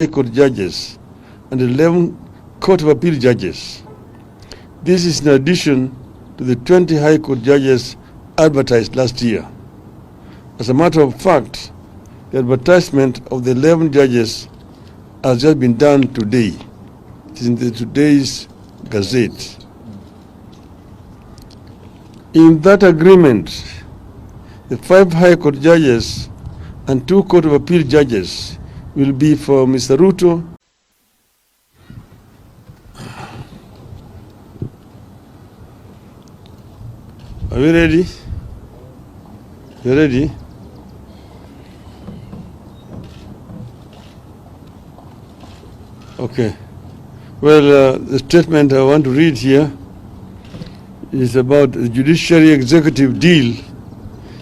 High Court judges and 11 Court of Appeal judges. This is in addition to the 20 High Court judges advertised last year. As a matter of fact, the advertisement of the 11 judges has just been done today. It is in today's Gazette. In that agreement, the 5 High Court judges and 2 Court of Appeal judges will be for Mr. Ruto Are we ready? You ready? Okay. Well, the statement I want to read here is about the judiciary executive deal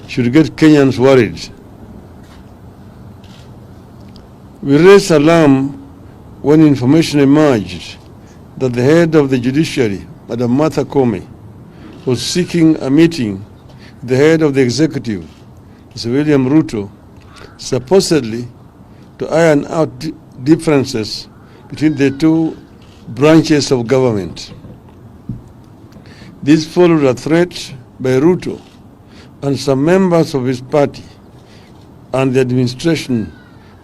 should get Kenyans worried. We raised alarm when information emerged that the head of the judiciary, Ruto-Martha Koome, was seeking a meeting with the head of the executive, Mr. William Ruto, supposedly to iron out differences between the two branches of government. This followed a threat by Ruto and some members of his party and the administration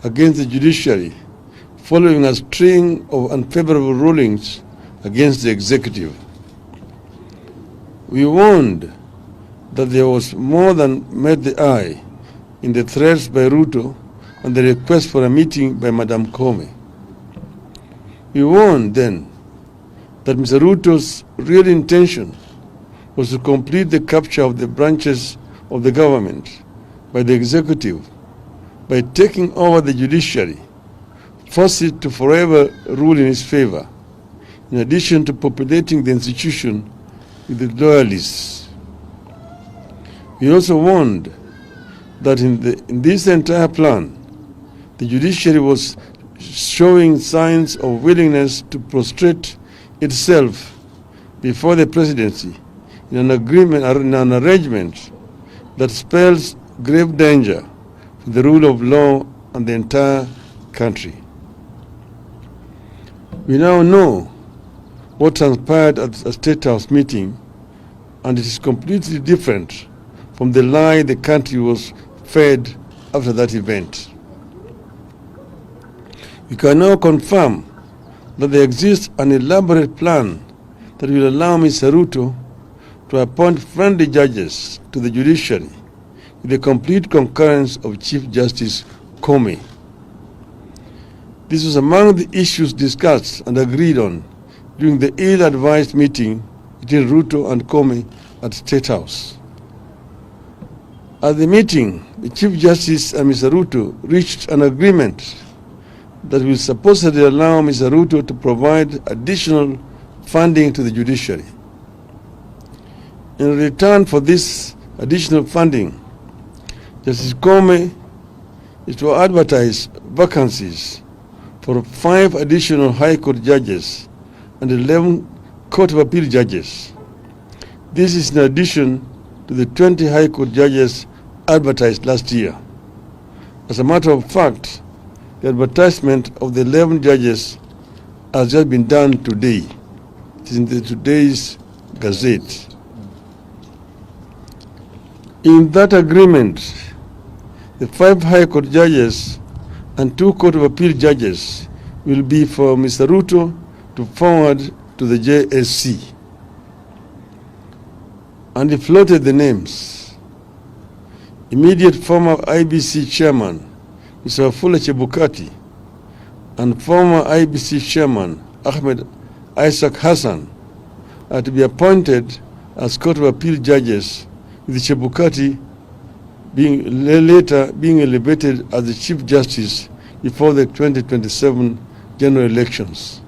against the judiciary, following a string of unfavorable rulings against the executive. We warned that there was more than met the eye in the threats by Ruto and the request for a meeting by Madam Koome. We warned then that Mr. Ruto's real intention was to complete the capture of the branches of the government by the executive by taking over the judiciary, force it to forever rule in his favor, in addition to populating the institution with the loyalists. We also warned that in this entire plan, the judiciary was showing signs of willingness to prostrate itself before the presidency in an agreement or in an arrangement that spells grave danger for the rule of law and the entire country. We now know what transpired at a State House meeting, and it is completely different from the lie the country was fed after that event. We can now confirm that there exists an elaborate plan that will allow Mr. Ruto to appoint friendly judges to the judiciary with the complete concurrence of Chief Justice Koome. This was among the issues discussed and agreed on during the ill-advised meeting between Ruto and Koome at State House. At the meeting, the Chief Justice and Mr. Ruto reached an agreement that will supposedly allow Mr. Ruto to provide additional funding to the judiciary. In return for this additional funding, Justice Koome is to advertise vacancies for 5 additional High Court judges and 11 Court of Appeal judges. This is in addition to the 20 High Court judges advertised last year. As a matter of fact, the advertisement of the 11 judges has just been done today. It is in today's Gazette. In that agreement, the 5 High Court judges and 2 Court of Appeal judges will be for Mr. Ruto to forward to the JSC. And he floated the names. Immediate former IBC chairman, Mr. Wafula Chebukati, and former IBC chairman, Ahmed Isaac Hassan, are to be appointed as Court of Appeal judges, with Chebukati later being elevated as the Chief Justice before the 2027 general elections.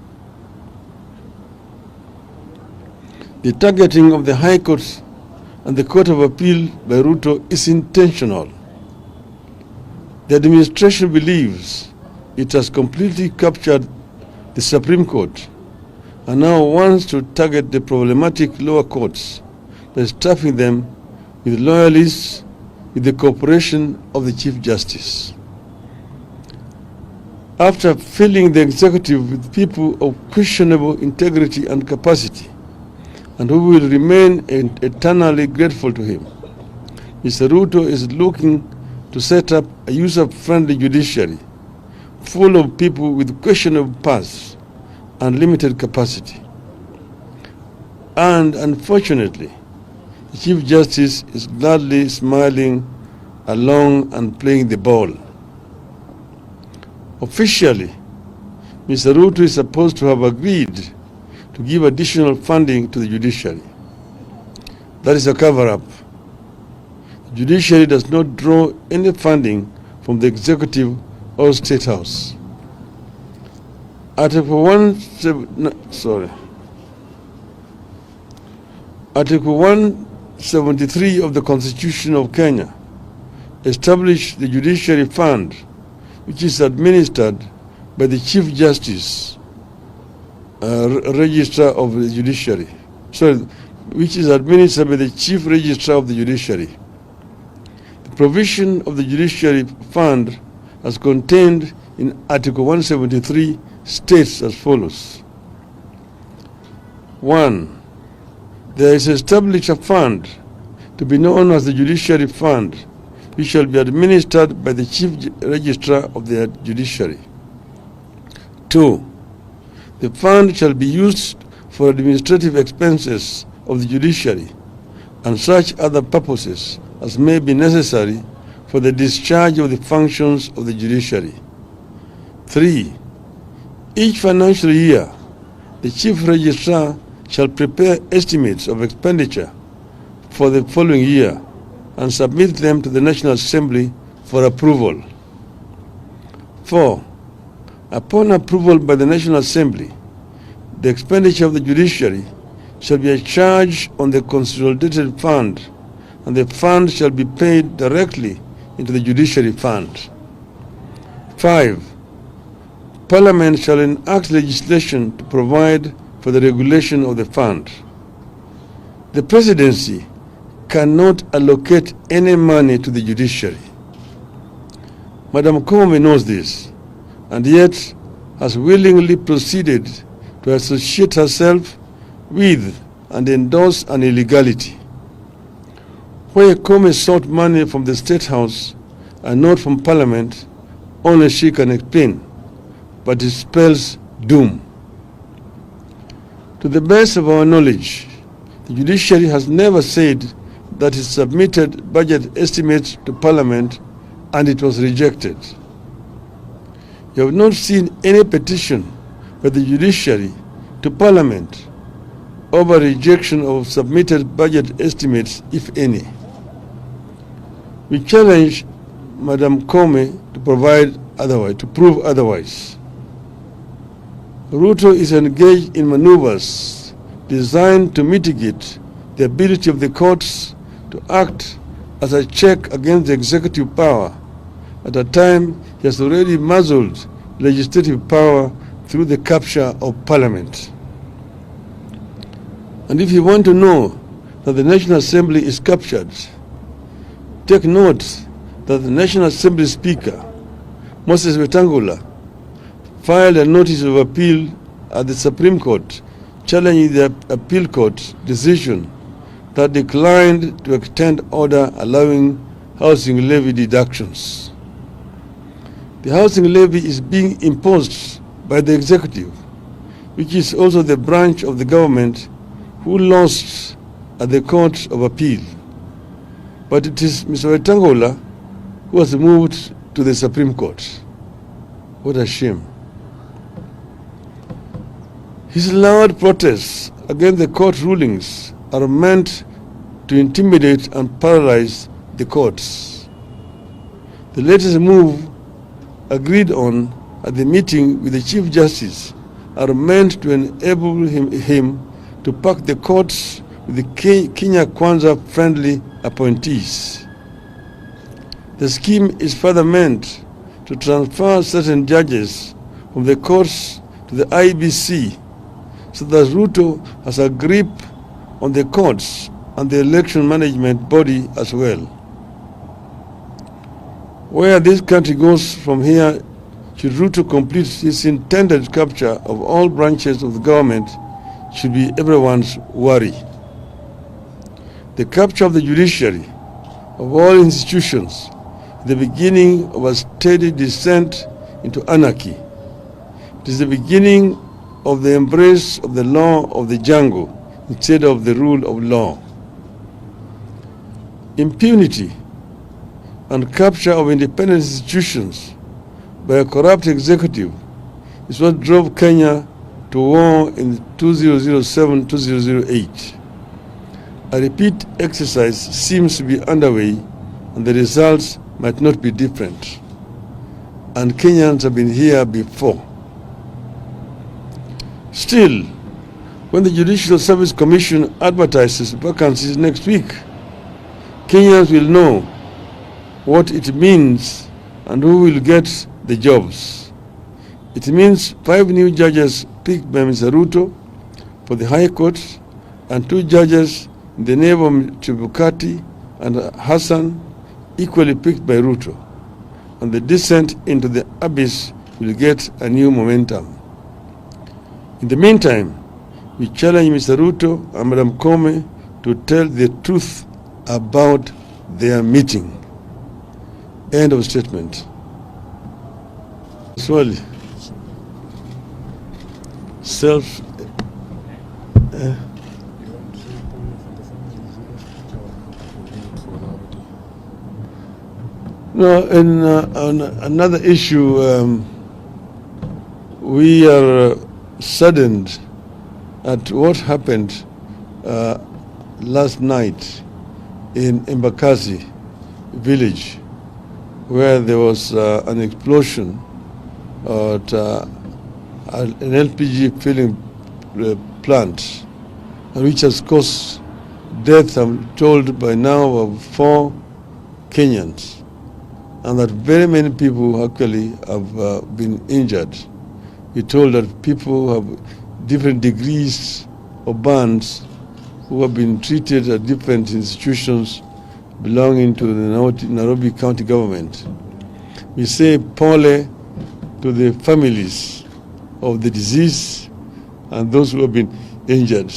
The targeting of the High Court and the Court of Appeal by Ruto is intentional. The administration believes it has completely captured the Supreme Court and now wants to target the problematic lower courts by stuffing them with loyalists with the cooperation of the Chief Justice. after filling the executive with people of questionable integrity and capacity, and who will remain eternally grateful to him. Mr. Ruto is looking to set up a user-friendly judiciary full of people with questionable pasts and limited capacity. And unfortunately, the Chief Justice is gladly smiling along and playing the ball. Officially, Mr. Ruto is supposed to have agreed to give additional funding to the judiciary. That is a cover-up. The judiciary does not draw any funding from the executive or state house. Article 173 of the Constitution of Kenya established the Judiciary Fund, which is administered by the Chief Justice, Registrar of the Judiciary. Which is administered by the Chief Registrar of the Judiciary. The provision of the Judiciary Fund, as contained in Article 173, states as follows. 1. There is established a fund to be known as the Judiciary Fund, which shall be administered by the Chief Registrar of the Judiciary. 2. The fund shall be used for administrative expenses of the judiciary and such other purposes as may be necessary for the discharge of the functions of the judiciary. 3. Each financial year, the Chief Registrar shall prepare estimates of expenditure for the following year and submit them to the National Assembly for approval. 4. Upon approval by the National Assembly, the expenditure of the judiciary shall be a charge on the consolidated fund, and the fund shall be paid directly into the judiciary fund. 5. Parliament shall enact legislation to provide for the regulation of the fund. The presidency cannot allocate any money to the judiciary. Madam Koome knows this, and yet has willingly proceeded to associate herself with and endorse an illegality. Where Koome sought money from the State House and not from Parliament, only she can explain, but it spells doom. To the best of our knowledge, the judiciary has never said that it submitted budget estimates to Parliament and it was rejected. You have not seen any petition by the judiciary to Parliament over rejection of submitted budget estimates, if any. We challenge Madam Koome to prove otherwise. Ruto is engaged in maneuvers designed to mitigate the ability of the courts to act as a check against the executive power at a time he has already muzzled legislative power through the capture of Parliament. And if you want to know that the National Assembly is captured, take note that the National Assembly Speaker, Moses Wetangula, filed a notice of appeal at the Supreme Court challenging the appeal court decision that declined to extend order allowing housing levy deductions. The housing levy is being imposed by the executive, which is also the branch of the government who lost at the Court of Appeal. But it is Mr. Wetangula who has moved to the Supreme Court. What a shame. His loud protests against the court rulings are meant to intimidate and paralyze the courts. The latest move agreed on at the meeting with the Chief Justice are meant to enable him to pack the courts with the Kenya Kwanza friendly appointees. The scheme is further meant to transfer certain judges from the courts to the IBC so that Ruto has a grip on the courts and the election management body as well. Where this country goes from here should Ruto complete his intended capture of all branches of the government, should be everyone's worry. The capture of the judiciary, of all institutions, the beginning of a steady descent into anarchy. It is the beginning of the embrace of the law of the jungle instead of the rule of law. Impunity and capture of independent institutions by a corrupt executive is what drove Kenya to war in 2007-2008. A repeat exercise seems to be underway, and the results might not be different. And Kenyans have been here before. Still, when the Judicial Service Commission advertises vacancies next week, Kenyans will know what it means and who will get the jobs. It means 5 new judges picked by Mr. Ruto for the High Court and 2 judges in the name of Chebukati and Hassan, equally picked by Ruto. And the descent into the abyss will get a new momentum. In the meantime, we challenge Mr. Ruto and Madam Koome to tell the truth about their meeting. End of statement. Swali. Self. No, on another issue, we are saddened at what happened last night in Embakasi village, where there was an explosion at an LPG filling plant, which has caused death, I'm told by now, of 4 Kenyans, and that very many people actually have been injured. We're told that people have different degrees of burns who have been treated at different institutions belonging to the Nairobi County government. We say pole to the families of the deceased and those who have been injured.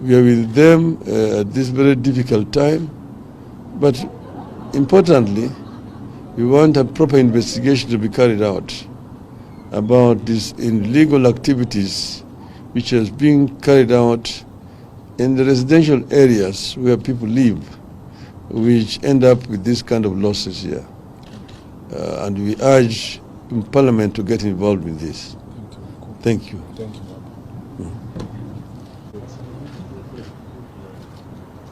We are with them at this very difficult time, but importantly, we want a proper investigation to be carried out about these illegal activities which is being carried out in the residential areas where people live, which end up with this kind of losses here. And we urge Parliament to get involved with this. Thank you. Thank you.